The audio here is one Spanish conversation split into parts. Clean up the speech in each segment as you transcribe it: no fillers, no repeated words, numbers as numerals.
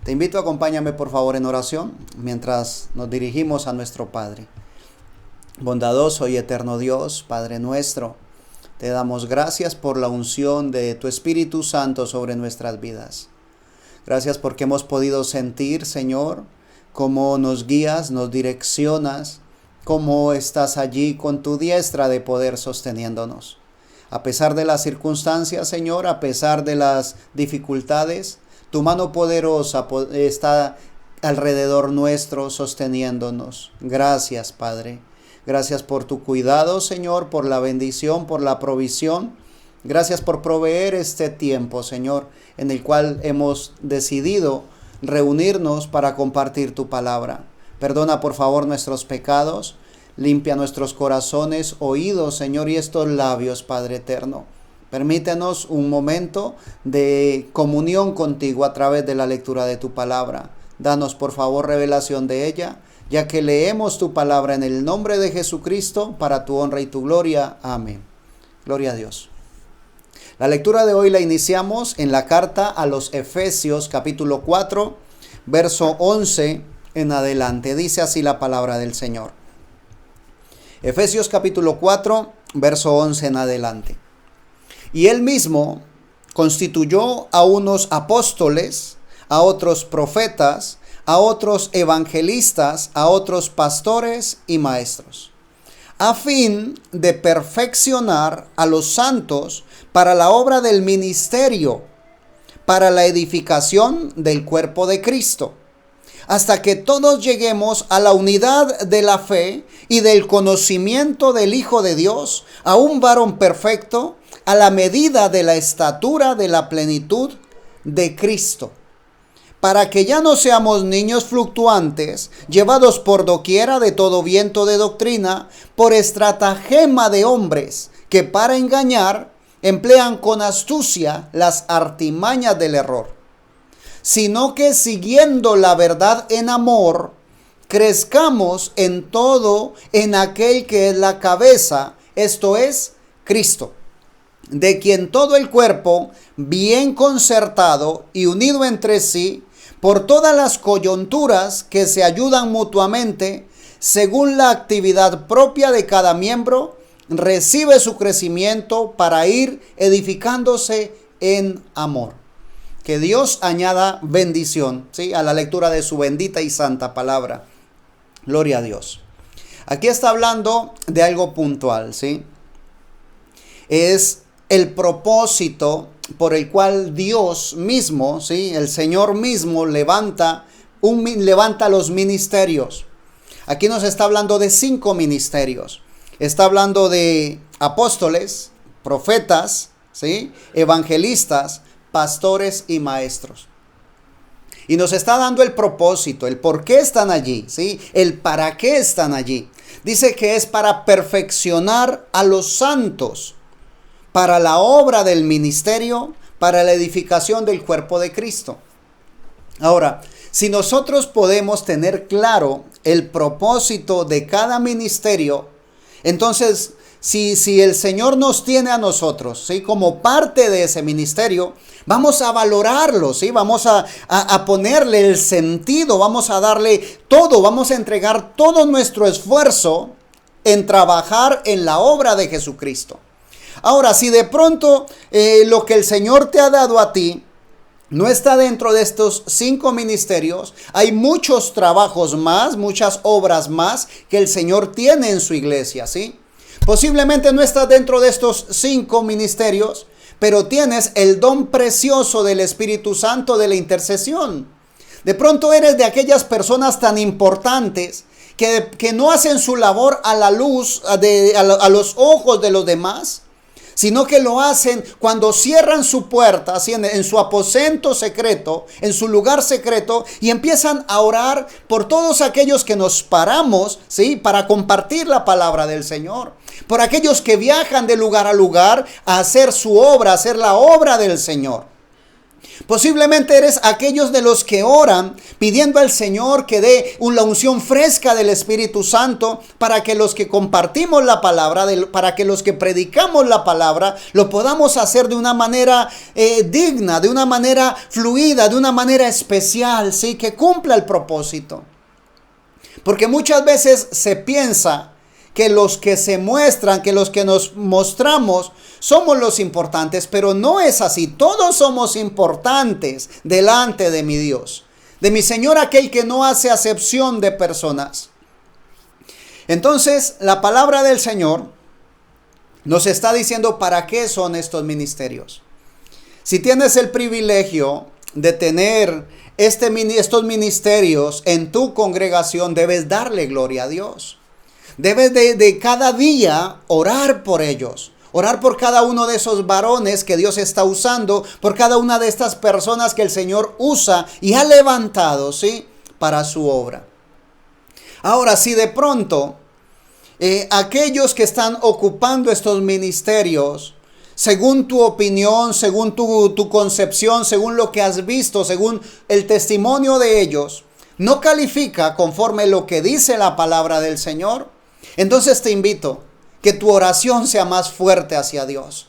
Te invito, acompáñame por favor en oración mientras nos dirigimos a nuestro Padre. Bondadoso y eterno Dios, Padre nuestro, te damos gracias por la unción de tu Espíritu Santo sobre nuestras vidas. Gracias porque hemos podido sentir, Señor, cómo nos guías, nos direccionas, cómo estás allí con tu diestra de poder sosteniéndonos. A pesar de las circunstancias, Señor, a pesar de las dificultades, tu mano poderosa está alrededor nuestro sosteniéndonos. Gracias, Padre. Gracias por tu cuidado, Señor, por la bendición, por la provisión. Gracias por proveer este tiempo, Señor, en el cual hemos decidido reunirnos para compartir tu palabra. Perdona, por favor, nuestros pecados. Limpia nuestros corazones, oídos, Señor, y estos labios, Padre eterno. Permítenos un momento de comunión contigo a través de la lectura de tu palabra. Danos, por favor, revelación de ella, ya que leemos tu palabra en el nombre de Jesucristo, para tu honra y tu gloria. Amén. Gloria a Dios. La lectura de hoy la iniciamos en la carta a los Efesios, capítulo 4, verso 11 en adelante. Dice así la palabra del Señor. Efesios capítulo 4, verso 11 en adelante. Y él mismo constituyó a unos apóstoles, a otros profetas, a otros evangelistas, a otros pastores y maestros, a fin de perfeccionar a los santos para la obra del ministerio, para la edificación del cuerpo de Cristo, hasta que todos lleguemos a la unidad de la fe y del conocimiento del Hijo de Dios, a un varón perfecto, a la medida de la estatura de la plenitud de Cristo, para que ya no seamos niños fluctuantes, llevados por doquiera de todo viento de doctrina, por estratagema de hombres, que para engañar emplean con astucia las artimañas del error, sino que siguiendo la verdad en amor, crezcamos en todo en aquel que es la cabeza, esto es, Cristo, de quien todo el cuerpo, bien concertado y unido entre sí, por todas las coyunturas que se ayudan mutuamente, según la actividad propia de cada miembro, recibe su crecimiento para ir edificándose en amor. Que Dios añada bendición, ¿sí?, a la lectura de su bendita y santa palabra. Gloria a Dios. Aquí está hablando de algo puntual, ¿sí? Es el propósito por el cual Dios mismo, ¿sí?, el Señor mismo levanta los ministerios. Aquí nos está hablando de 5 ministerios. Está hablando de apóstoles, profetas, ¿sí?, evangelistas, pastores y maestros. Y nos está dando el propósito, el por qué están allí, ¿sí?, el para qué están allí. Dice que es para perfeccionar a los santos, para la obra del ministerio, para la edificación del cuerpo de Cristo. Ahora, si nosotros podemos tener claro el propósito de cada ministerio, entonces, si el Señor nos tiene a nosotros, ¿sí?, como parte de ese ministerio, vamos a valorarlo, ¿sí?, vamos a ponerle el sentido, vamos a darle todo, vamos a entregar todo nuestro esfuerzo en trabajar en la obra de Jesucristo. Ahora, si de pronto lo que el Señor te ha dado a ti no está dentro de estos 5 ministerios, hay muchos trabajos más, muchas obras más que el Señor tiene en su iglesia, ¿sí? Posiblemente no estás dentro de estos 5 ministerios, pero tienes el don precioso del Espíritu Santo de la intercesión. De pronto eres de aquellas personas tan importantes que no hacen su labor a la luz, a los ojos de los demás, sino que lo hacen cuando cierran su puerta, así en su aposento secreto, en su lugar secreto, y empiezan a orar por todos aquellos que nos paramos, ¿sí?, para compartir la palabra del Señor, por aquellos que viajan de lugar a lugar a hacer su obra, a hacer la obra del Señor. Posiblemente eres aquellos de los que oran pidiendo al Señor que dé una unción fresca del Espíritu Santo para que los que compartimos la palabra, para que los que predicamos la palabra, lo podamos hacer de una manera digna, de una manera fluida, de una manera especial, ¿sí? Que cumpla el propósito. Porque muchas veces se piensa que los que se muestran, que los que nos mostramos, somos los importantes, pero no es así. Todos somos importantes delante de mi Dios, de mi Señor, aquel que no hace acepción de personas. Entonces, la palabra del Señor nos está diciendo para qué son estos ministerios. Si tienes el privilegio de tener estos ministerios en tu congregación, debes darle gloria a Dios. Debes de cada día orar por ellos. Orar por cada uno de esos varones que Dios está usando, por cada una de estas personas que el Señor usa y ha levantado, ¿sí? Para su obra. Ahora, si de pronto aquellos que están ocupando estos ministerios, según tu opinión, según tu concepción, según lo que has visto, según el testimonio de ellos, no califica conforme lo que dice la palabra del Señor, entonces te invito que tu oración sea más fuerte hacia Dios.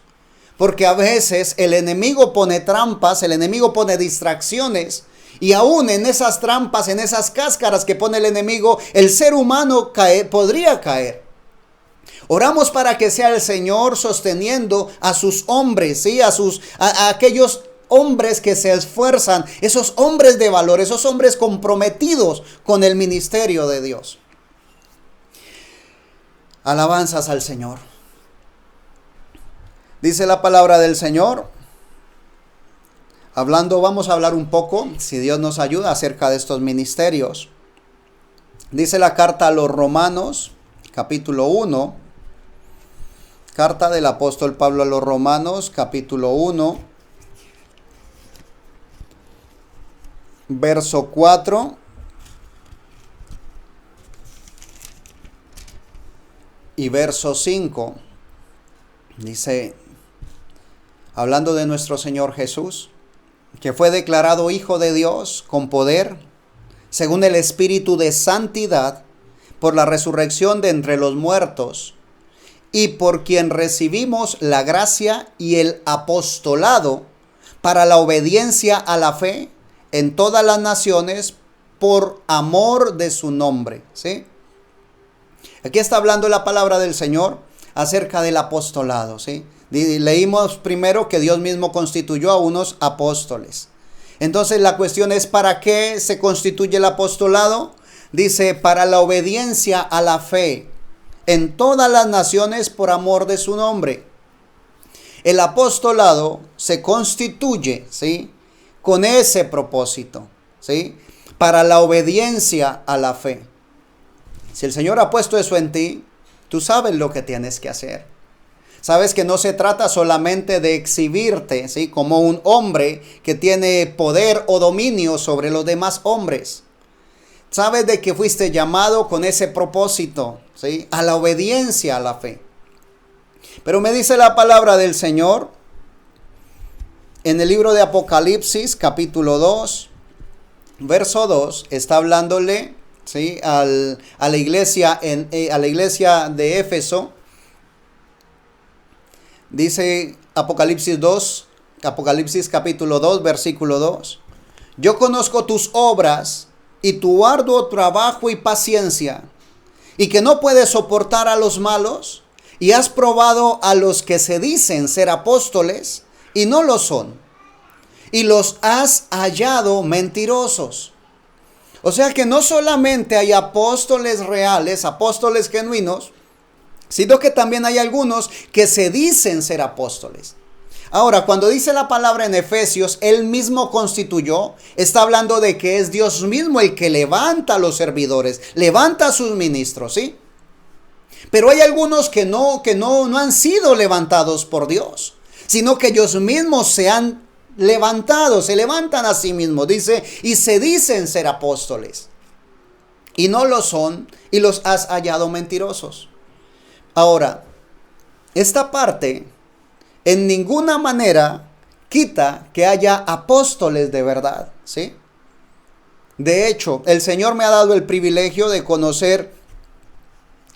Porque a veces el enemigo pone trampas, el enemigo pone distracciones. Y aún en esas trampas, en esas cáscaras que pone el enemigo, el ser humano podría caer. Oramos para que sea el Señor sosteniendo a sus hombres, ¿sí? a aquellos hombres que se esfuerzan, esos hombres de valor, esos hombres comprometidos con el ministerio de Dios. Alabanzas al Señor. Dice la palabra del Señor. Vamos a hablar un poco, si Dios nos ayuda, acerca de estos ministerios. Dice la carta a los Romanos, capítulo 1. Carta del apóstol Pablo a los Romanos, capítulo 1. Verso 4. Y verso 5, dice, hablando de nuestro Señor Jesús, que fue declarado Hijo de Dios con poder, según el Espíritu de santidad, por la resurrección de entre los muertos, y por quien recibimos la gracia y el apostolado para la obediencia a la fe en todas las naciones por amor de su nombre, ¿sí? Aquí está hablando la palabra del Señor acerca del apostolado, ¿sí? Leímos primero que Dios mismo constituyó a unos apóstoles. Entonces la cuestión es, ¿para qué se constituye el apostolado? Dice, para la obediencia a la fe en todas las naciones por amor de su nombre. El apostolado se constituye, ¿sí? Con ese propósito, ¿sí? Para la obediencia a la fe. Si el Señor ha puesto eso en ti, tú sabes lo que tienes que hacer. Sabes que no se trata solamente de exhibirte, ¿sí? Como un hombre que tiene poder o dominio sobre los demás hombres. Sabes de que fuiste llamado con ese propósito, ¿sí? A la obediencia a la fe. Pero me dice la palabra del Señor en el libro de Apocalipsis, capítulo 2, verso 2, está hablándole, ¿sí? a la iglesia de Éfeso. Dice Apocalipsis capítulo 2, versículo 2. Yo conozco tus obras y tu arduo trabajo y paciencia, y que no puedes soportar a los malos, y has probado a los que se dicen ser apóstoles y no lo son, y los has hallado mentirosos. O sea que no solamente hay apóstoles reales, apóstoles genuinos, sino que también hay algunos que se dicen ser apóstoles. Ahora, cuando dice la palabra en Efesios, él mismo constituyó, está hablando de que es Dios mismo el que levanta a los servidores, levanta a sus ministros, ¿sí? Pero hay algunos que no han sido levantados por Dios, sino que ellos mismos se han levantado, se levantan a sí mismos, dice, y se dicen ser apóstoles, y no lo son, y los has hallado mentirosos. Ahora, esta parte en ninguna manera quita que haya apóstoles de verdad, ¿sí? De hecho, el Señor me ha dado el privilegio de conocer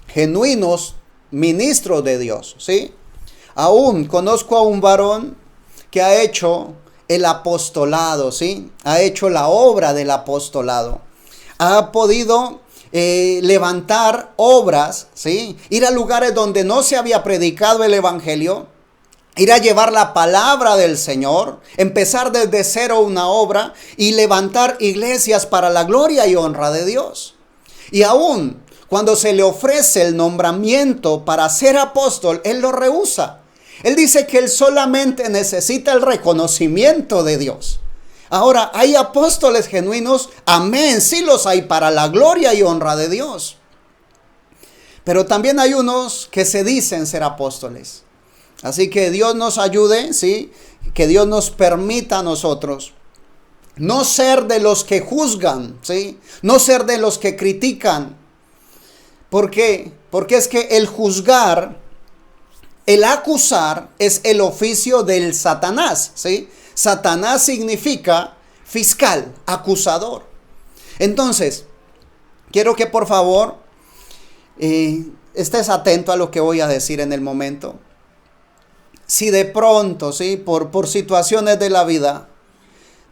genuinos ministros de Dios, ¿sí? Aún conozco a un varón que ha hecho el apostolado, ¿sí? Ha hecho la obra del apostolado. Ha podido levantar obras, ¿sí? Ir a lugares donde no se había predicado el evangelio, ir a llevar la palabra del Señor, empezar desde cero una obra y levantar iglesias para la gloria y honra de Dios. Y aún cuando se le ofrece el nombramiento para ser apóstol, él lo rehúsa. Él dice que él solamente necesita el reconocimiento de Dios. Ahora, hay apóstoles genuinos, amén, sí los hay para la gloria y honra de Dios. Pero también hay unos que se dicen ser apóstoles. Así que Dios nos ayude, ¿sí? Que Dios nos permita a nosotros no ser de los que juzgan, ¿sí? No ser de los que critican. ¿Por qué? Porque es que el juzgar, el acusar es el oficio del Satanás, ¿sí? Satanás significa fiscal, acusador. Entonces, quiero que por favor estés atento a lo que voy a decir en el momento. Si de pronto, ¿sí? por situaciones de la vida,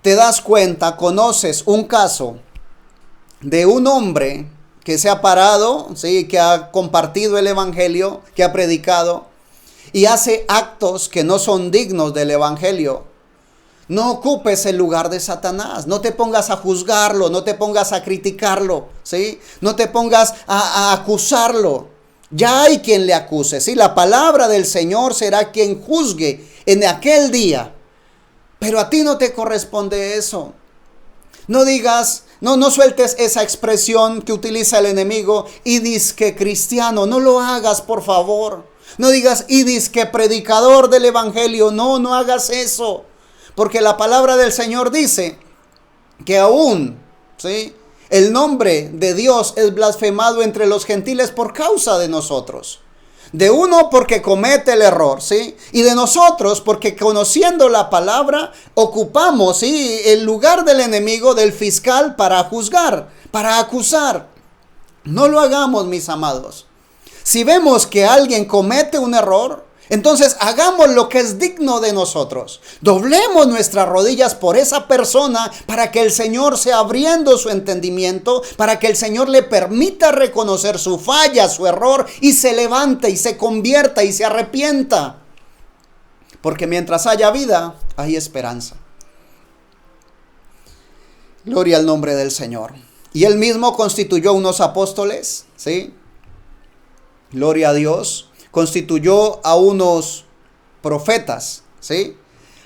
te das cuenta, conoces un caso de un hombre que se ha parado, ¿sí? Que ha compartido el evangelio, que ha predicado y hace actos que no son dignos del evangelio, no ocupes el lugar de Satanás, no te pongas a juzgarlo, no te pongas a criticarlo, ¿sí? No te pongas a acusarlo. Ya hay quien le acuse, ¿sí? La palabra del Señor será quien juzgue en aquel día. Pero a ti no te corresponde eso. No digas, no sueltes esa expresión que utiliza el enemigo, y dizque cristiano, no lo hagas, por favor. No digas, y dizque predicador del evangelio, no hagas eso. Porque la palabra del Señor dice que aún, ¿sí? El nombre de Dios es blasfemado entre los gentiles por causa de nosotros. De uno porque comete el error, ¿sí? Y de nosotros porque conociendo la palabra ocupamos, ¿sí? El lugar del enemigo, del fiscal, para juzgar, para acusar. No lo hagamos, mis amados. Si vemos que alguien comete un error, entonces hagamos lo que es digno de nosotros. Doblemos nuestras rodillas por esa persona para que el Señor sea abriendo su entendimiento, para que el Señor le permita reconocer su falla, su error, y se levante y se convierta y se arrepienta. Porque mientras haya vida, hay esperanza. Gloria al nombre del Señor. Y él mismo constituyó unos apóstoles, ¿sí? Gloria a Dios. Constituyó a unos profetas, ¿sí?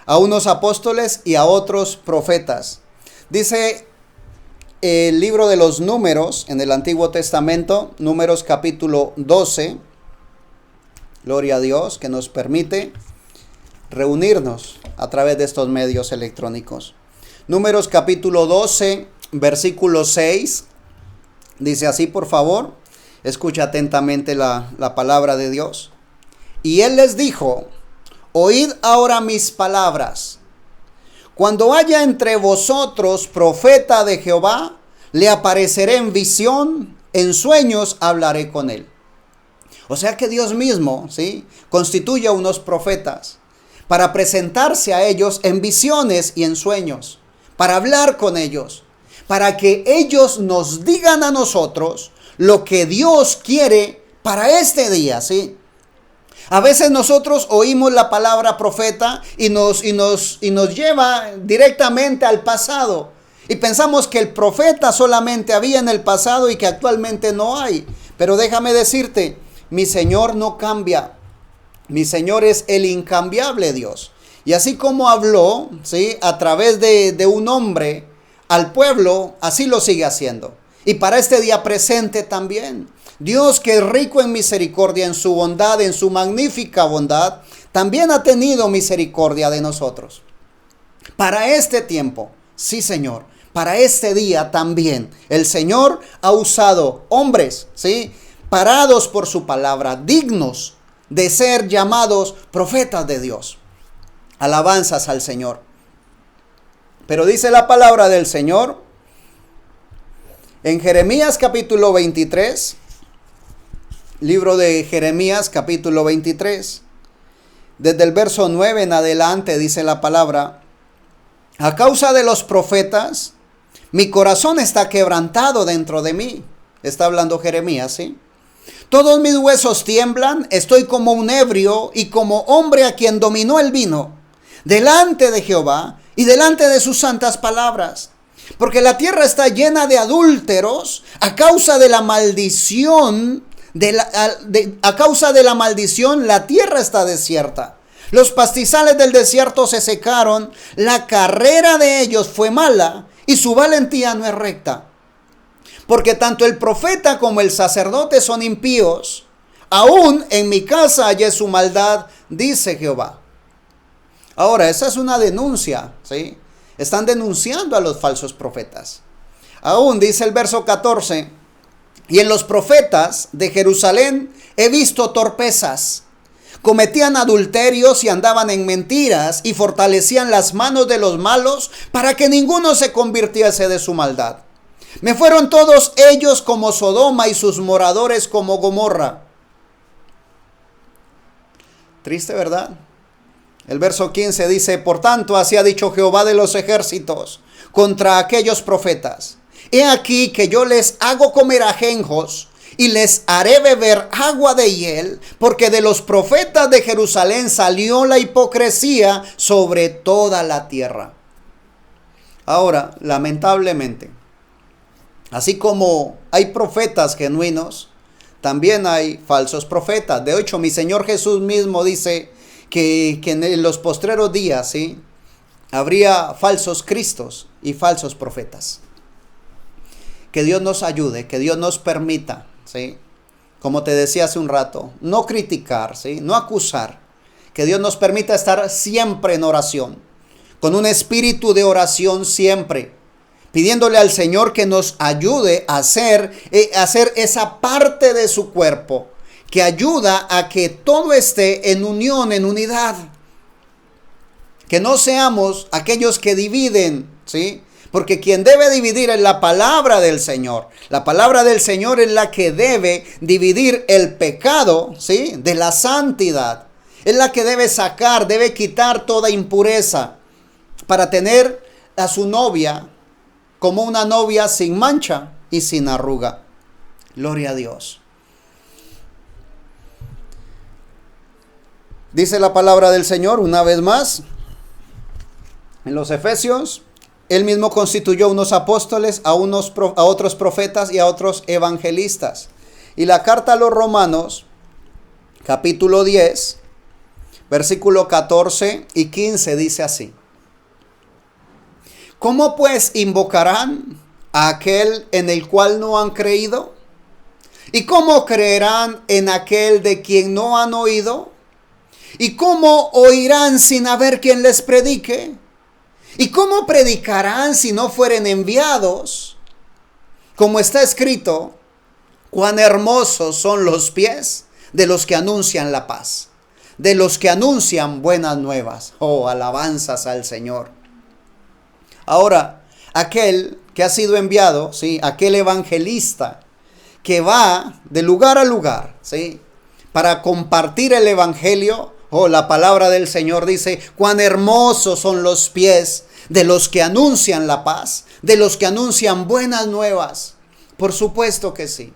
A unos apóstoles y a otros profetas. Dice el libro de los Números en el Antiguo Testamento, Números capítulo 12. Gloria a Dios que nos permite reunirnos a través de estos medios electrónicos. Números capítulo 12, versículo 6. Dice así, por favor. Escucha atentamente la palabra de Dios. Y él les dijo, oíd ahora mis palabras. Cuando haya entre vosotros profeta de Jehová, le apareceré en visión, en sueños hablaré con él. O sea que Dios mismo, ¿sí? Constituye a unos profetas para presentarse a ellos en visiones y en sueños, para hablar con ellos, para que ellos nos digan a nosotros lo que Dios quiere para este día, ¿sí? A veces nosotros oímos la palabra profeta y nos lleva directamente al pasado. Y pensamos que el profeta solamente había en el pasado y que actualmente no hay. Pero déjame decirte, mi Señor no cambia. Mi Señor es el incambiable Dios. Y así como habló, ¿sí? A través de un hombre al pueblo, así lo sigue haciendo. Y para este día presente también, Dios, que es rico en misericordia, en su bondad, en su magnífica bondad, también ha tenido misericordia de nosotros. Para este tiempo, sí Señor, para este día también, el Señor ha usado hombres, ¿sí? Parados por su palabra, dignos de ser llamados profetas de Dios. Alabanzas al Señor. Pero dice la palabra del Señor en Jeremías capítulo 23, libro de Jeremías capítulo 23, desde el verso 9 en adelante dice la palabra: a causa de los profetas, mi corazón está quebrantado dentro de mí. Está hablando Jeremías, ¿sí? Todos mis huesos tiemblan, estoy como un ebrio y como hombre a quien dominó el vino, delante de Jehová y delante de sus santas palabras. Porque la tierra está llena de adúlteros a causa de la maldición. A causa de la maldición la tierra está desierta. Los pastizales del desierto se secaron, la carrera de ellos fue mala y su valentía no es recta. Porque tanto el profeta como el sacerdote son impíos, aún en mi casa hallé su maldad, dice Jehová. Ahora, esa es una denuncia, ¿sí? Están denunciando a los falsos profetas. Aún dice el verso 14, y en los profetas de Jerusalén he visto torpezas. Cometían adulterios y andaban en mentiras y fortalecían las manos de los malos para que ninguno se convirtiese de su maldad. Me fueron todos ellos como Sodoma y sus moradores como Gomorra. Triste, ¿verdad? El verso 15 dice: por tanto, así ha dicho Jehová de los ejércitos contra aquellos profetas: he aquí que yo les hago comer ajenjos y les haré beber agua de hiel, porque de los profetas de Jerusalén salió la hipocresía sobre toda la tierra. Ahora, lamentablemente, así como hay profetas genuinos, también hay falsos profetas. De hecho, mi Señor Jesús mismo dice que en los postreros días, ¿sí?, habría falsos cristos y falsos profetas. Que Dios nos ayude, que Dios nos permita, ¿sí?, como te decía hace un rato, no criticar, ¿sí?, no acusar. Que Dios nos permita estar siempre en oración, con un espíritu de oración siempre, pidiéndole al Señor que nos ayude a hacer esa parte de su cuerpo que ayuda a que todo esté en unión, en unidad. Que no seamos aquellos que dividen, ¿sí? Porque quien debe dividir es la palabra del Señor. La palabra del Señor es la que debe dividir el pecado, ¿sí?, de la santidad. Es la que debe sacar, debe quitar toda impureza para tener a su novia como una novia sin mancha y sin arruga. Gloria a Dios. Dice la palabra del Señor una vez más en los Efesios: él mismo constituyó unos apóstoles, a otros profetas y a otros evangelistas. Y la carta a los Romanos, capítulo 10, versículo 14 y 15 dice así: ¿cómo pues invocarán a aquel en el cual no han creído? ¿Y cómo creerán en aquel de quien no han oído? ¿Y cómo oirán sin haber quien les predique? ¿Y cómo predicarán si no fueren enviados? Como está escrito: cuán hermosos son los pies de los que anuncian la paz, de los que anuncian buenas nuevas. Oh, alabanzas al Señor. Ahora, aquel que ha sido enviado, ¿sí?, aquel evangelista que va de lugar a lugar, ¿sí?, para compartir el evangelio. Oh, la palabra del Señor dice: cuán hermosos son los pies de los que anuncian la paz, de los que anuncian buenas nuevas. Por supuesto que sí.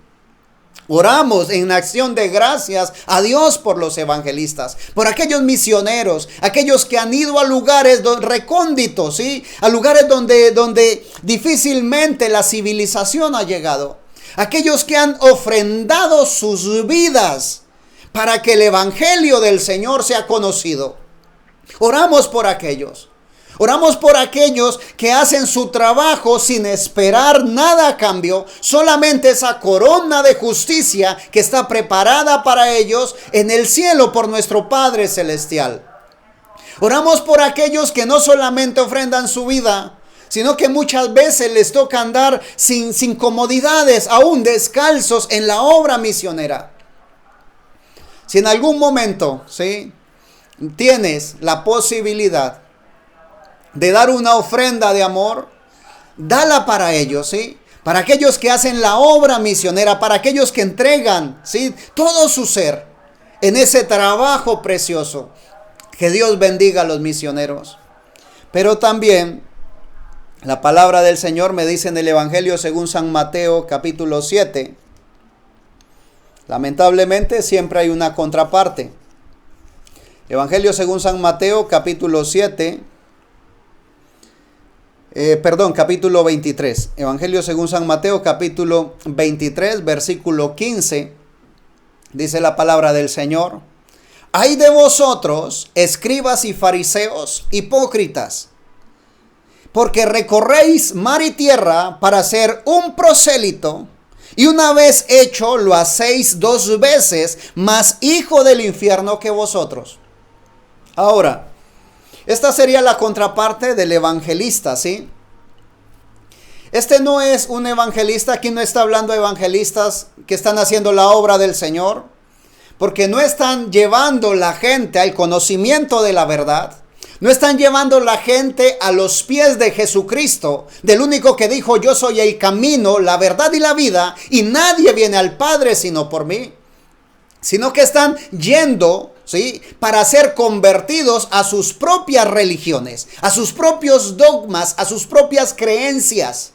Oramos en acción de gracias a Dios por los evangelistas, por aquellos misioneros, aquellos que han ido a lugares recónditos, ¿sí?, a lugares donde difícilmente la civilización ha llegado. Aquellos que han ofrendado sus vidas para que el evangelio del Señor sea conocido. Oramos por aquellos. Oramos por aquellos que hacen su trabajo sin esperar nada a cambio, solamente esa corona de justicia que está preparada para ellos en el cielo por nuestro Padre Celestial. Oramos por aquellos que no solamente ofrendan su vida, sino que muchas veces les toca andar sin comodidades, aún descalzos en la obra misionera. Si en algún momento, ¿sí?, tienes la posibilidad de dar una ofrenda de amor, dala para ellos, ¿sí? Para aquellos que hacen la obra misionera, para aquellos que entregan, ¿sí?, todo su ser en ese trabajo precioso. Que Dios bendiga a los misioneros. Pero también la palabra del Señor me dice en el Evangelio según San Mateo capítulo 7. Lamentablemente siempre hay una contraparte. Evangelio según San Mateo capítulo 7. Capítulo 23. Evangelio según San Mateo, capítulo 23, versículo 15. Dice la palabra del Señor: Ay de vosotros, escribas y fariseos, hipócritas, porque recorréis mar y tierra para hacer un prosélito, y una vez hecho lo hacéis 2 veces más hijo del infierno que vosotros. Ahora, esta sería la contraparte del evangelista, ¿sí? Este no es un evangelista, aquí no está hablando de evangelistas que están haciendo la obra del Señor, porque no están llevando la gente al conocimiento de la verdad, no están llevando la gente a los pies de Jesucristo, del único que dijo: yo soy el camino, la verdad y la vida, y nadie viene al Padre sino por mí. Sino que están yendo, ¿sí?, para ser convertidos a sus propias religiones, a sus propios dogmas, a sus propias creencias.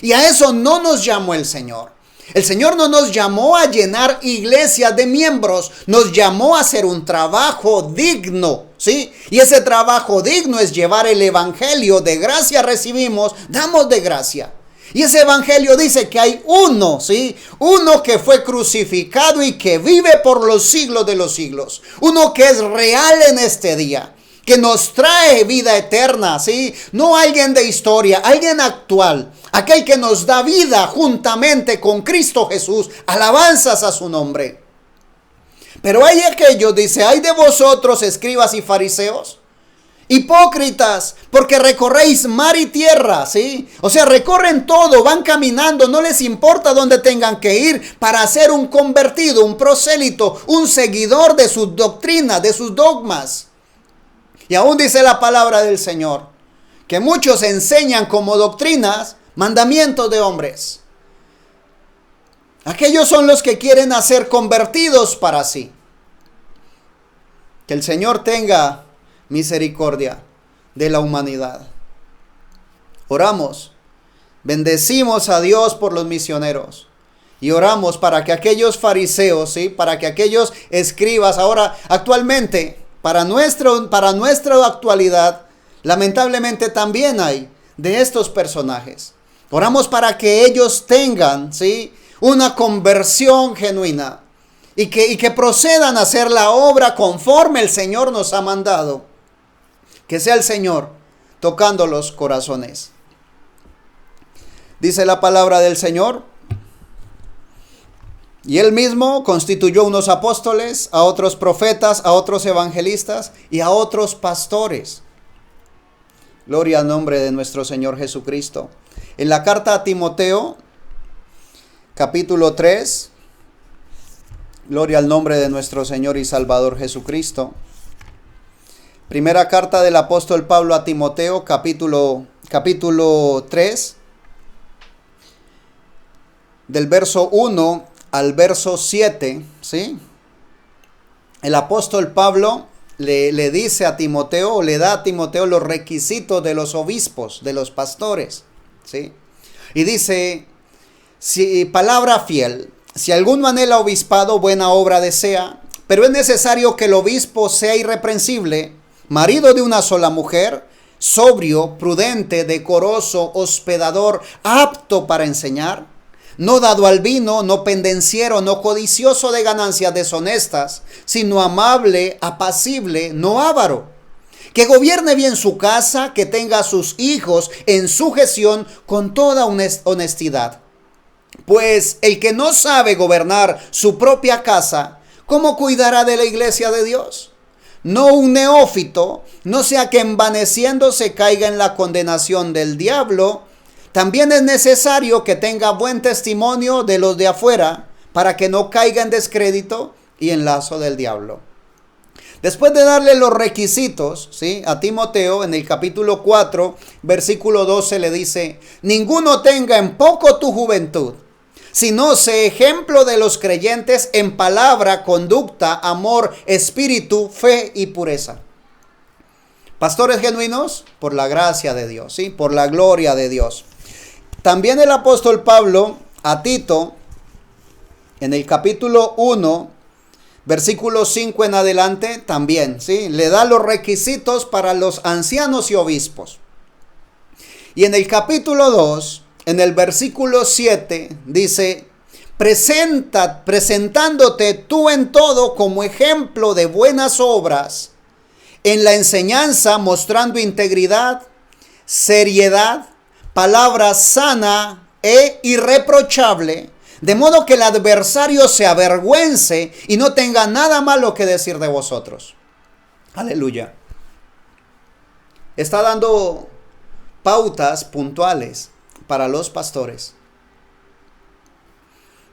Y a eso no nos llamó el Señor. El Señor no nos llamó a llenar iglesias de miembros, nos llamó a hacer un trabajo digno, ¿sí? Y ese trabajo digno es llevar el evangelio. De gracia recibimos, damos de gracia. Y ese evangelio dice que hay uno, ¿sí? Uno que fue crucificado y que vive por los siglos de los siglos. Uno que es real en este día, que nos trae vida eterna, ¿sí? No alguien de historia, alguien actual. Aquel que nos da vida juntamente con Cristo Jesús. Alabanzas a su nombre. Pero hay aquellos, dice: ay de vosotros, escribas y fariseos, hipócritas, porque recorréis mar y tierra, ¿sí? O sea, recorren todo, van caminando, no les importa dónde tengan que ir para ser un convertido, un prosélito, un seguidor de sus doctrinas, de sus dogmas. Y aún dice la palabra del Señor que muchos enseñan como doctrinas mandamientos de hombres. Aquellos son los que quieren hacer convertidos para sí. Que el Señor tenga misericordia de la humanidad. Oramos, bendecimos a Dios por los misioneros y oramos para que aquellos fariseos, ¿sí?, para que aquellos escribas, ahora actualmente para nuestra actualidad, lamentablemente también hay de estos personajes. Oramos para que ellos tengan, ¿sí?, una conversión genuina y que procedan a hacer la obra conforme el Señor nos ha mandado. Que sea el Señor tocando los corazones. Dice la palabra del Señor: y Él mismo constituyó unos apóstoles, a otros profetas, a otros evangelistas y a otros pastores. Gloria al nombre de nuestro Señor Jesucristo. En la carta a Timoteo, capítulo 3, gloria al nombre de nuestro Señor y Salvador Jesucristo. Primera carta del apóstol Pablo a Timoteo, capítulo 3, del verso 1 al verso 7, ¿sí? El apóstol Pablo le dice a Timoteo, o le da a Timoteo los requisitos de los obispos, de los pastores, ¿sí? Y dice: palabra fiel, si alguno anhela obispado, buena obra desea, pero es necesario que el obispo sea irreprensible, marido de una sola mujer, sobrio, prudente, decoroso, hospedador, apto para enseñar, no dado al vino, no pendenciero, no codicioso de ganancias deshonestas, sino amable, apacible, no avaro, que gobierne bien su casa, que tenga a sus hijos en sujeción con toda honestidad. Pues el que no sabe gobernar su propia casa, ¿cómo cuidará de la iglesia de Dios? No un neófito, no sea que envaneciéndose caiga en la condenación del diablo. También es necesario que tenga buen testimonio de los de afuera, para que no caiga en descrédito y en lazo del diablo. Después de darle los requisitos, ¿sí?, a Timoteo, en el capítulo 4, versículo 12 le dice: ninguno tenga en poco tu juventud, sino sé ejemplo de los creyentes en palabra, conducta, amor, espíritu, fe y pureza. Pastores genuinos por la gracia de Dios, ¿sí?, por la gloria de Dios. También el apóstol Pablo a Tito, en el capítulo 1, versículo 5 en adelante, también, ¿sí?, le da los requisitos para los ancianos y obispos. Y en el capítulo 2, en el versículo 7, dice: presentándote tú en todo como ejemplo de buenas obras, en la enseñanza mostrando integridad, seriedad, palabra sana e irreprochable, de modo que el adversario se avergüence y no tenga nada malo que decir de vosotros. Aleluya. Está dando pautas puntuales para los pastores.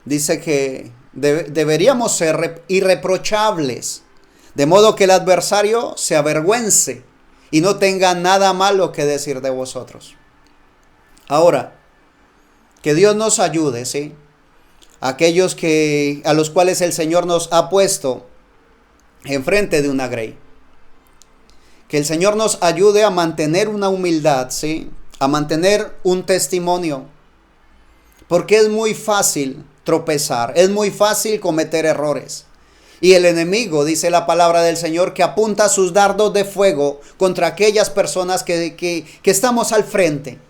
Dice que deberíamos ser irreprochables, de modo que el adversario se avergüence y no tenga nada malo que decir de vosotros. Ahora, que Dios nos ayude, ¿sí?, aquellos a los cuales el Señor nos ha puesto enfrente de una grey. Que el Señor nos ayude a mantener una humildad, ¿sí?, a mantener un testimonio. Porque es muy fácil tropezar, es muy fácil cometer errores. Y el enemigo, dice la palabra del Señor, que apunta sus dardos de fuego contra aquellas personas que estamos al frente.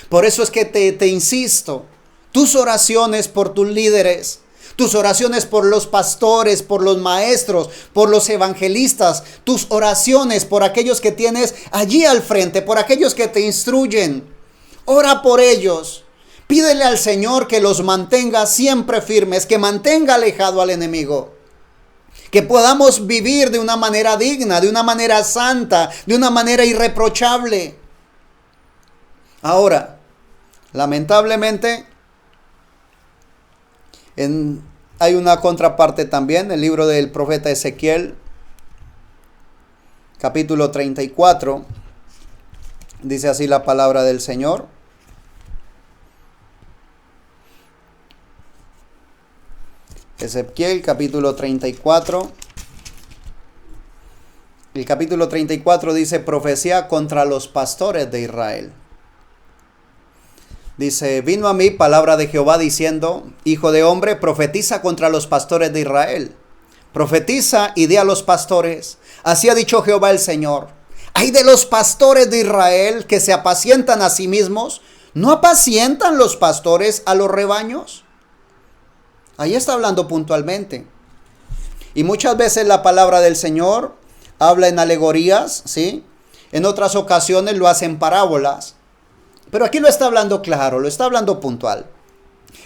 Por eso es que te insisto, tus oraciones por tus líderes, tus oraciones por los pastores, por los maestros, por los evangelistas, tus oraciones por aquellos que tienes allí al frente, por aquellos que te instruyen. Ora por ellos. Pídele al Señor que los mantenga siempre firmes, que mantenga alejado al enemigo. Que podamos vivir de una manera digna, de una manera santa, de una manera irreprochable. Ahora, lamentablemente, hay una contraparte también, el libro del profeta Ezequiel, capítulo 34, dice así la palabra del Señor. Ezequiel, capítulo 34. El capítulo 34 dice: profecía contra los pastores de Israel. Dice: vino a mí palabra de Jehová diciendo: hijo de hombre, profetiza contra los pastores de Israel. Profetiza y di a los pastores: así ha dicho Jehová el Señor. Ay de los pastores de Israel que se apacientan a sí mismos. ¿No apacientan los pastores a los rebaños? Ahí está hablando puntualmente. Y muchas veces la palabra del Señor habla en alegorías, ¿sí? En otras ocasiones lo hace en parábolas. Pero aquí lo está hablando claro, lo está hablando puntual.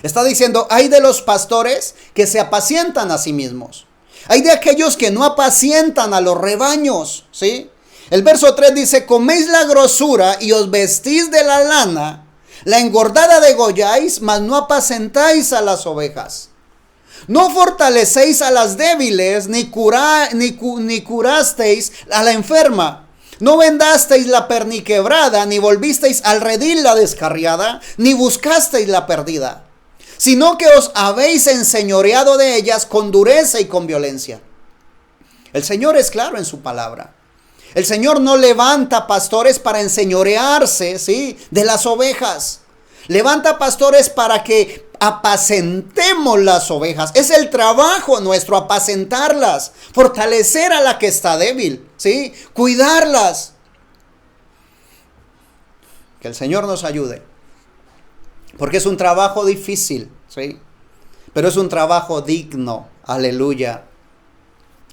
Está diciendo: hay de los pastores que se apacientan a sí mismos. Hay de aquellos que no apacientan a los rebaños, ¿sí? El verso 3 dice: coméis la grosura y os vestís de la lana, la engordada degolláis, mas no apacentáis a las ovejas. No fortalecéis a las débiles, ni curasteis a la enferma. No vendasteis la perniquebrada, ni volvisteis al redil la descarriada, ni buscasteis la perdida, sino que os habéis enseñoreado de ellas con dureza y con violencia. El Señor es claro en su palabra. El Señor no levanta pastores para enseñorearse, ¿sí?, de las ovejas. Levanta pastores para que apacentemos las ovejas. Es el trabajo nuestro, apacentarlas, fortalecer a la que está débil, ¿sí?, cuidarlas. Que el Señor nos ayude, porque es un trabajo difícil, ¿sí?, pero es un trabajo digno. Aleluya.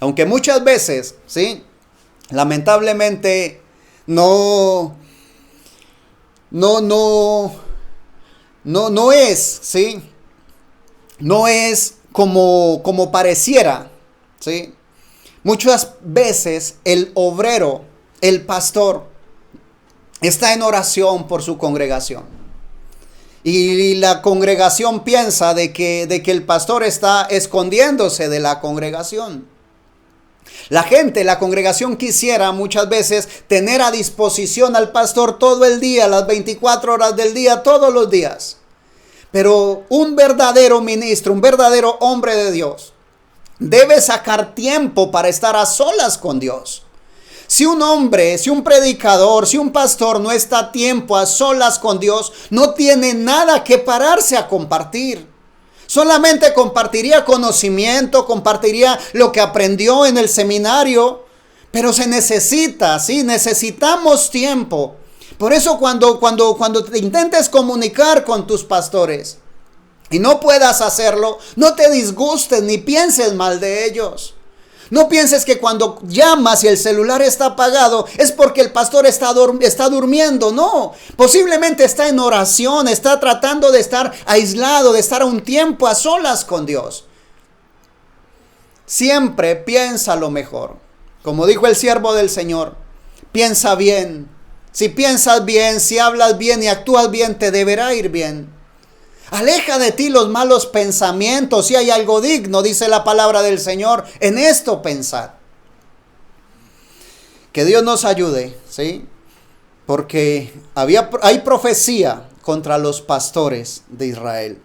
Aunque muchas veces, ¿sí?, lamentablemente no es, ¿sí?, no es como pareciera, ¿sí? Muchas veces el obrero, el pastor, está en oración por su congregación. Y la congregación piensa de que el pastor está escondiéndose de la congregación. La gente, la congregación quisiera muchas veces tener a disposición al pastor todo el día, las 24 horas del día, todos los días. Pero un verdadero ministro, un verdadero hombre de Dios, debe sacar tiempo para estar a solas con Dios. Si un hombre, si un predicador, si un pastor no está a tiempo a solas con Dios, no tiene nada que pararse a compartir. Solamente compartiría conocimiento, compartiría lo que aprendió en el seminario, pero se necesita, sí, necesitamos tiempo. Por eso cuando te intentes comunicar con tus pastores y no puedas hacerlo, no te disgustes ni pienses mal de ellos. No pienses que cuando llamas y el celular está apagado es porque el pastor está durmiendo. No, posiblemente está en oración, está tratando de estar aislado, de estar a un tiempo a solas con Dios. Siempre piensa lo mejor. Como dijo el siervo del Señor, piensa bien. Si piensas bien, si hablas bien y actúas bien, te deberá ir bien. Aleja de ti los malos pensamientos. Si hay algo digno, dice la palabra del Señor, en esto pensad. Que Dios nos ayude, ¿sí? Porque hay profecía contra los pastores de Israel.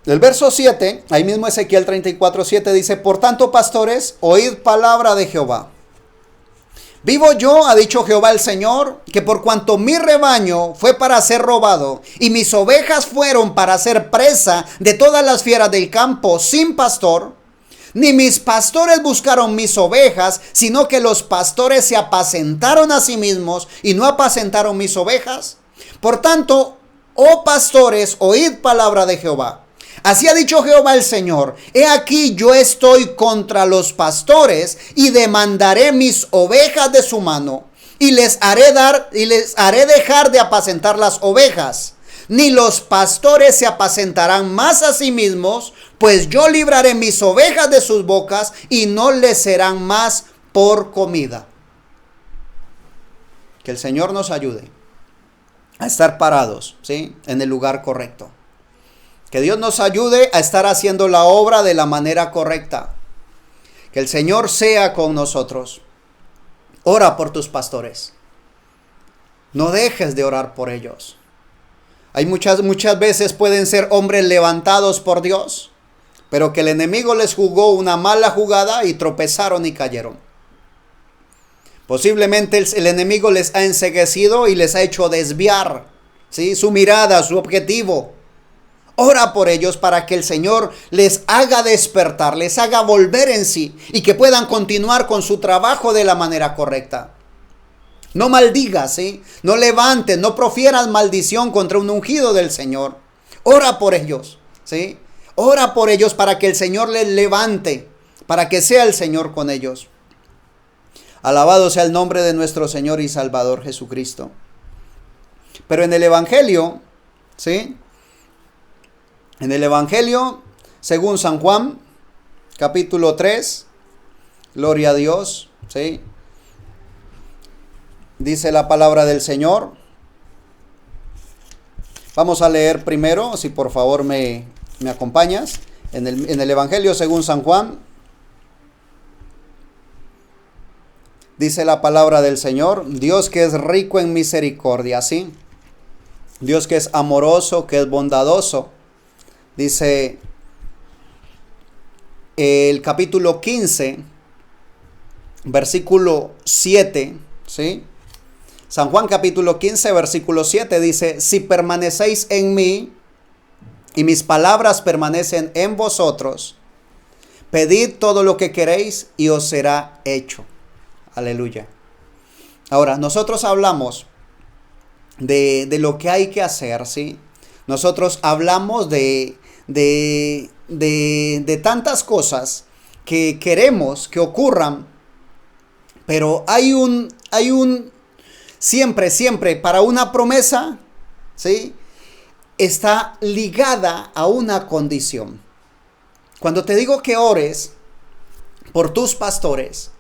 El verso 7, ahí mismo Ezequiel 34:7 dice: por tanto, pastores, oíd palabra de Jehová. Vivo yo, ha dicho Jehová el Señor, que por cuanto mi rebaño fue para ser robado y mis ovejas fueron para ser presa de todas las fieras del campo sin pastor, ni mis pastores buscaron mis ovejas, sino que los pastores se apacentaron a sí mismos y no apacentaron mis ovejas. Por tanto, oh pastores, oíd palabra de Jehová. Así ha dicho Jehová el Señor: he aquí yo estoy contra los pastores y demandaré mis ovejas de su mano y les haré dejar de apacentar las ovejas. Ni los pastores se apacentarán más a sí mismos, pues yo libraré mis ovejas de sus bocas y no les serán más por comida. Que el Señor nos ayude a estar parados, ¿sí?, en el lugar correcto. Que Dios nos ayude a estar haciendo la obra de la manera correcta. Que el Señor sea con nosotros. Ora por tus pastores. No dejes de orar por ellos. Hay muchas veces pueden ser hombres levantados por Dios, pero que el enemigo les jugó una mala jugada y tropezaron y cayeron. Posiblemente el enemigo les ha enceguecido y les ha hecho desviar, ¿sí?, su mirada, su objetivo. Ora por ellos para que el Señor les haga despertar, les haga volver en sí y que puedan continuar con su trabajo de la manera correcta. No maldigas, ¿sí? No levantes, no profieras maldición contra un ungido del Señor. Ora por ellos, ¿sí? Ora por ellos para que el Señor les levante, para que sea el Señor con ellos. Alabado sea el nombre de nuestro Señor y Salvador Jesucristo. Pero en el Evangelio, ¿sí?, en el Evangelio, según San Juan, capítulo 3, gloria a Dios, ¿sí?, dice la palabra del Señor. Vamos a leer primero, si por favor me acompañas, en el Evangelio según San Juan. Dice la palabra del Señor: Dios que es rico en misericordia, ¿sí? Dios que es amoroso, que es bondadoso. Dice el capítulo 15, versículo 7, ¿sí? San Juan capítulo 15, versículo 7 dice: si permanecéis en mí y mis palabras permanecen en vosotros, pedid todo lo que queréis y os será hecho. Aleluya. Ahora, nosotros hablamos de lo que hay que hacer, ¿sí? Nosotros hablamos de tantas cosas que queremos que ocurran, pero hay un siempre para una promesa, ¿sí?, está ligada a una condición. Cuando te digo que ores por tus pastores,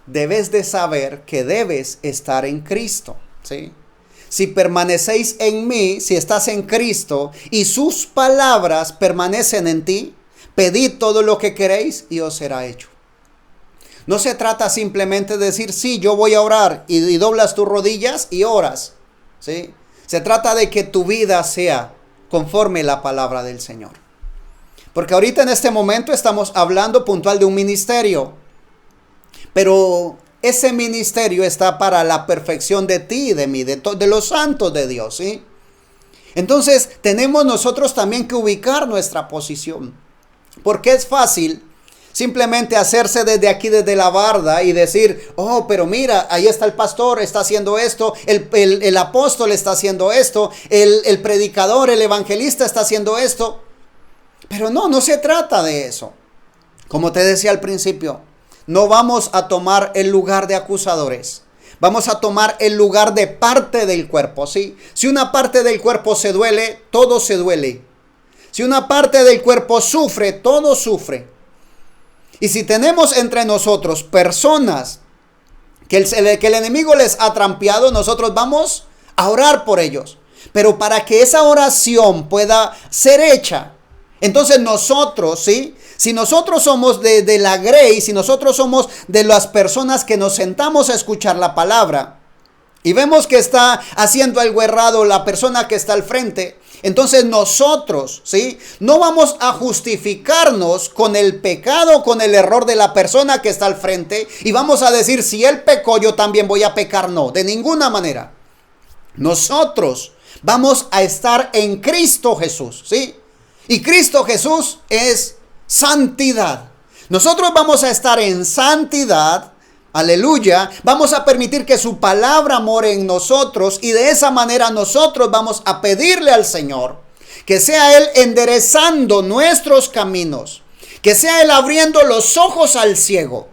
debes de saber que debes estar en Cristo, ¿sí? Si permanecéis en mí, si estás en Cristo y sus palabras permanecen en ti, Pedid todo lo que queréis y os será hecho. No se trata simplemente de decir, sí, yo voy a orar y doblas tus rodillas y oras, ¿sí? Se trata de que tu vida sea conforme la palabra del Señor. Porque ahorita en este momento estamos hablando puntual de un ministerio, pero ese ministerio está para la perfección de ti y de mí, de los santos de Dios, ¿sí? Entonces tenemos nosotros también que ubicar nuestra posición, porque es fácil simplemente hacerse desde aquí, desde la barda y decir, oh, pero mira, ahí está el pastor, está haciendo esto, el apóstol está haciendo esto, el predicador, el evangelista está haciendo esto. Pero no se trata de eso. Como te decía al principio, no vamos a tomar el lugar de acusadores. Vamos a tomar el lugar de parte del cuerpo, ¿sí? Si una parte del cuerpo se duele, todo se duele. Si una parte del cuerpo sufre, todo sufre. Y si tenemos entre nosotros personas que el enemigo les ha trampeado, nosotros vamos a orar por ellos. Pero para que esa oración pueda ser hecha, entonces nosotros, ¿sí? Si nosotros somos de la grey, si nosotros somos de las personas que nos sentamos a escuchar la palabra y vemos que está haciendo algo errado la persona que está al frente, entonces nosotros, ¿sí? No vamos a justificarnos con el pecado, con el error de la persona que está al frente y vamos a decir, si él pecó, yo también voy a pecar. No, de ninguna manera. Nosotros vamos a estar en Cristo Jesús, ¿sí? Y Cristo Jesús es santidad. Nosotros vamos a estar en santidad. Aleluya. Vamos a permitir que su palabra more en nosotros y de esa manera nosotros vamos a pedirle al Señor que sea Él enderezando nuestros caminos, que sea Él abriendo los ojos al ciego,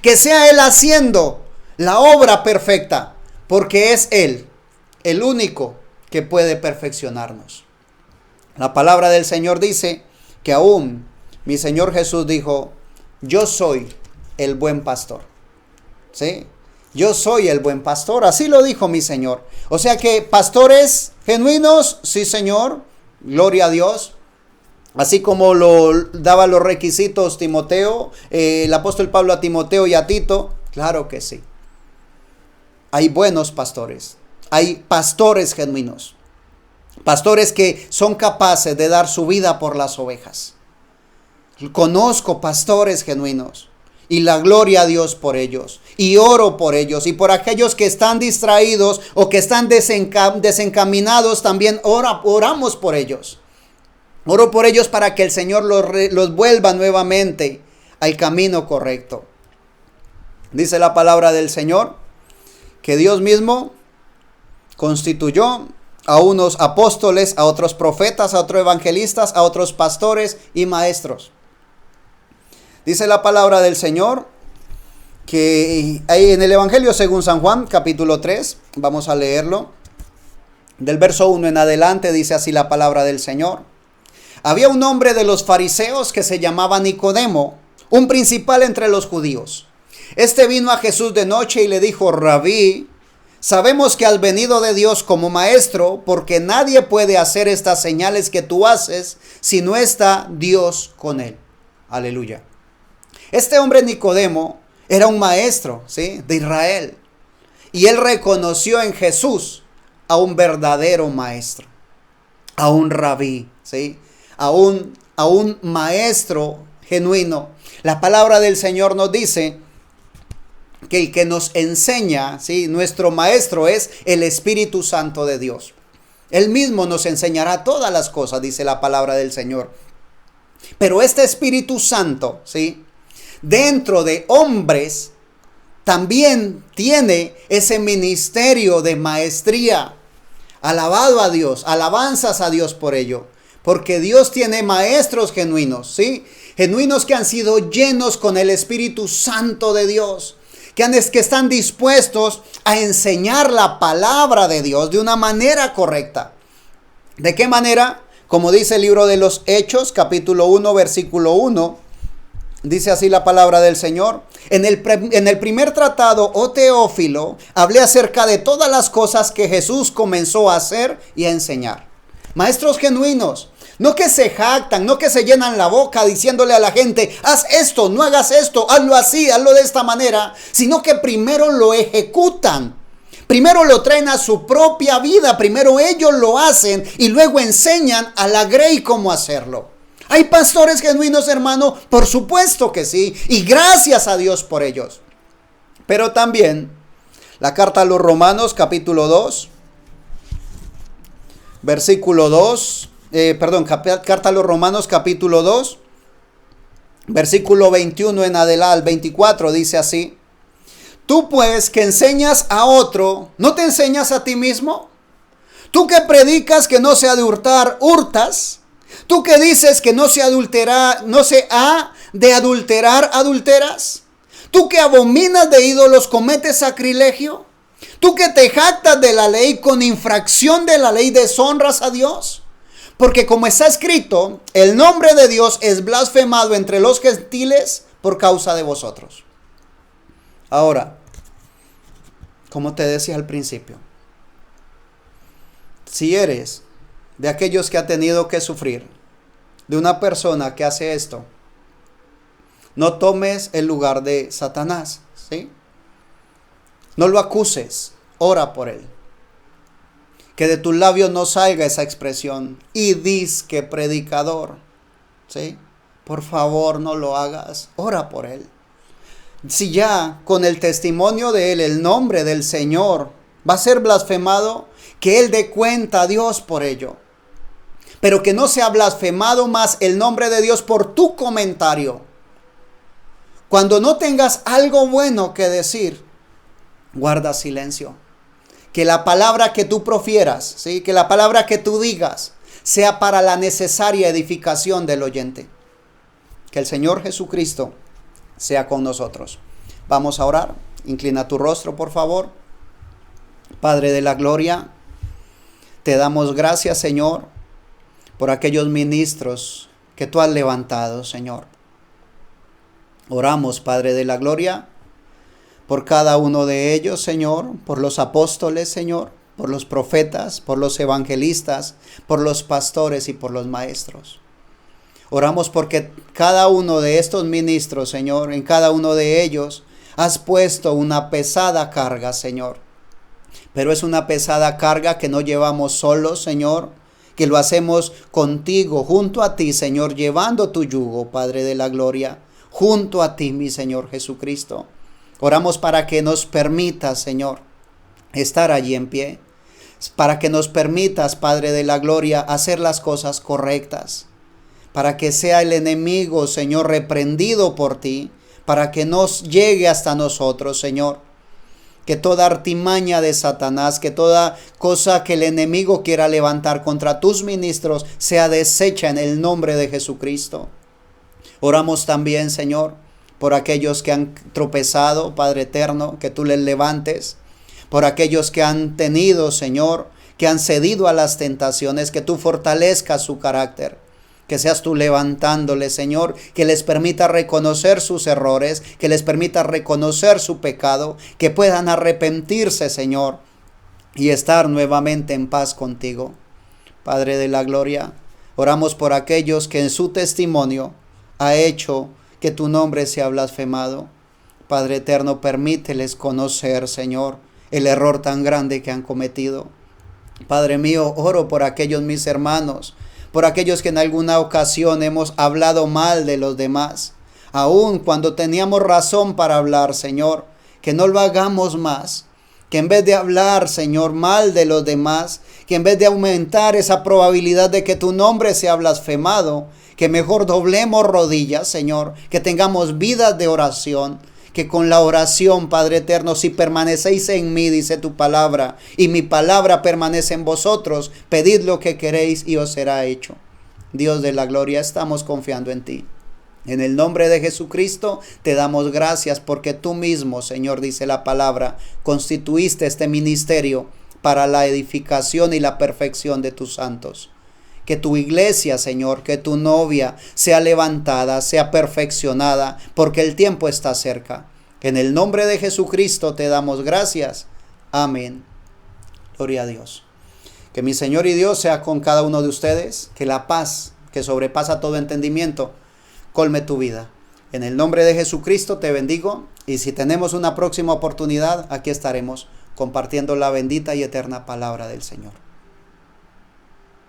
que sea Él haciendo la obra perfecta, porque es Él el único que puede perfeccionarnos. La palabra del Señor dice que aún mi Señor Jesús dijo, yo soy el buen pastor. ¿Sí? Yo soy el buen pastor, así lo dijo mi Señor. O sea que pastores genuinos, sí Señor, gloria a Dios. Así como lo daba los requisitos Timoteo, el apóstol Pablo a Timoteo y a Tito, claro que sí. Hay buenos pastores, hay pastores genuinos. Pastores que son capaces de dar su vida por las ovejas. Conozco pastores genuinos y la gloria a Dios por ellos. Y oro por ellos y por aquellos que están distraídos o que están desencaminados también oramos por ellos. Oro por ellos para que el Señor los vuelva nuevamente al camino correcto. Dice la palabra del Señor que Dios mismo constituyó a unos apóstoles, a otros profetas, a otros evangelistas, a otros pastores y maestros. Dice la palabra del Señor que ahí en el Evangelio según San Juan, capítulo 3, vamos a leerlo. Del verso 1 en adelante dice así la palabra del Señor. Había un hombre de los fariseos que se llamaba Nicodemo, un principal entre los judíos. Este vino a Jesús de noche y le dijo, Rabí, sabemos que has venido de Dios como maestro, porque nadie puede hacer estas señales que tú haces si no está Dios con él. Aleluya. Este hombre Nicodemo era un maestro, ¿sí?, de Israel. Y él reconoció en Jesús a un verdadero maestro, a un rabí, ¿sí?, a un maestro genuino. La palabra del Señor nos dice que el que nos enseña, ¿sí?, nuestro maestro es el Espíritu Santo de Dios. Él mismo nos enseñará todas las cosas, dice la palabra del Señor. Pero este Espíritu Santo, ¿sí?, dentro de hombres también tiene ese ministerio de maestría. Alabado a Dios, alabanzas a Dios por ello. Porque Dios tiene maestros genuinos, ¿sí? Genuinos que han sido llenos con el Espíritu Santo de Dios. Que están dispuestos a enseñar la palabra de Dios de una manera correcta. ¿De qué manera? Como dice el libro de los Hechos, capítulo 1, versículo 1. Dice así la palabra del Señor. En el primer tratado, oh Teófilo, hablé acerca de todas las cosas que Jesús comenzó a hacer y a enseñar. Maestros genuinos No que se jactan, no que se llenan la boca diciéndole a la gente, haz esto, no hagas esto, hazlo así, hazlo de esta manera, sino que primero lo ejecutan. Primero lo traen a su propia vida, primero ellos lo hacen y luego enseñan a la grey cómo hacerlo. ¿Hay pastores genuinos, hermano? Por supuesto que sí, y gracias a Dios por ellos. Pero también la carta a los Romanos capítulo 2, versículo 2, carta a los Romanos capítulo 2, versículo 21 en adelante al 24 dice así: Tú pues que enseñas a otro, ¿no te enseñas a ti mismo? Tú que predicas que no se ha de hurtar, hurtas. Tú que dices que no se ha de adulterar, adulteras. Tú que abominas de ídolos, cometes sacrilegio. Tú que te jactas de la ley, con infracción de la ley deshonras a Dios. Porque como está escrito, el nombre de Dios es blasfemado entre los gentiles por causa de vosotros. Ahora, como te decía al principio, si eres de aquellos que ha tenido que sufrir de una persona que hace esto, no tomes el lugar de Satanás, ¿sí? No lo acuses, ora por él. Que de tus labios no salga esa expresión, y diz que predicador, ¿sí? Por favor, no lo hagas, ora por él. Si ya con el testimonio de él, el nombre del Señor va a ser blasfemado, que él dé cuenta a Dios por ello. Pero que no sea blasfemado más el nombre de Dios por tu comentario. Cuando no tengas algo bueno que decir, guarda silencio. Que la palabra que tú profieras, ¿sí? Que la palabra que tú digas sea para la necesaria edificación del oyente. Que el Señor Jesucristo sea con nosotros. Vamos a orar. Inclina tu rostro, por favor. Padre de la gloria, te damos gracias, Señor, por aquellos ministros que tú has levantado, Señor. Oramos, Padre de la gloria, por cada uno de ellos, Señor, por los apóstoles, Señor, por los profetas, por los evangelistas, por los pastores y por los maestros. Oramos porque cada uno de estos ministros, Señor, en cada uno de ellos has puesto una pesada carga, Señor. Pero es una pesada carga que no llevamos solos, Señor, que lo hacemos contigo, junto a ti, Señor, llevando tu yugo, Padre de la gloria, junto a ti, mi Señor Jesucristo. Oramos para que nos permitas, Señor, estar allí en pie, para que nos permitas, Padre de la gloria, hacer las cosas correctas, para que sea el enemigo, Señor, reprendido por ti, para que nos llegue hasta nosotros, Señor. Que toda artimaña de Satanás, que toda cosa que el enemigo quiera levantar contra tus ministros sea deshecha en el nombre de Jesucristo. Oramos también, Señor, por aquellos que han tropezado, Padre eterno, que tú les levantes. Por aquellos que han tenido, Señor, que han cedido a las tentaciones, que tú fortalezcas su carácter. Que seas tú levantándoles, Señor, que les permita reconocer sus errores, que les permita reconocer su pecado, que puedan arrepentirse, Señor, y estar nuevamente en paz contigo. Padre de la gloria, oramos por aquellos que en su testimonio ha hecho que tu nombre sea blasfemado. Padre eterno, permíteles conocer, Señor, el error tan grande que han cometido. Padre mío, oro por aquellos mis hermanos, por aquellos que en alguna ocasión hemos hablado mal de los demás, aun cuando teníamos razón para hablar, Señor, que no lo hagamos más, que en vez de hablar, Señor, mal de los demás, que en vez de aumentar esa probabilidad de que tu nombre sea blasfemado, que mejor doblemos rodillas, Señor, que tengamos vidas de oración, que con la oración, Padre eterno, si permanecéis en mí, dice tu palabra, y mi palabra permanece en vosotros, pedid lo que queréis y os será hecho. Dios de la gloria, estamos confiando en ti. En el nombre de Jesucristo te damos gracias porque tú mismo, Señor, dice la palabra, constituiste este ministerio para la edificación y la perfección de tus santos. Que tu iglesia, Señor, que tu novia sea levantada, sea perfeccionada, porque el tiempo está cerca. En el nombre de Jesucristo te damos gracias. Amén. Gloria a Dios. Que mi Señor y Dios sea con cada uno de ustedes, que la paz que sobrepasa todo entendimiento colme tu vida. En el nombre de Jesucristo te bendigo, y si tenemos una próxima oportunidad, aquí estaremos compartiendo la bendita y eterna palabra del Señor.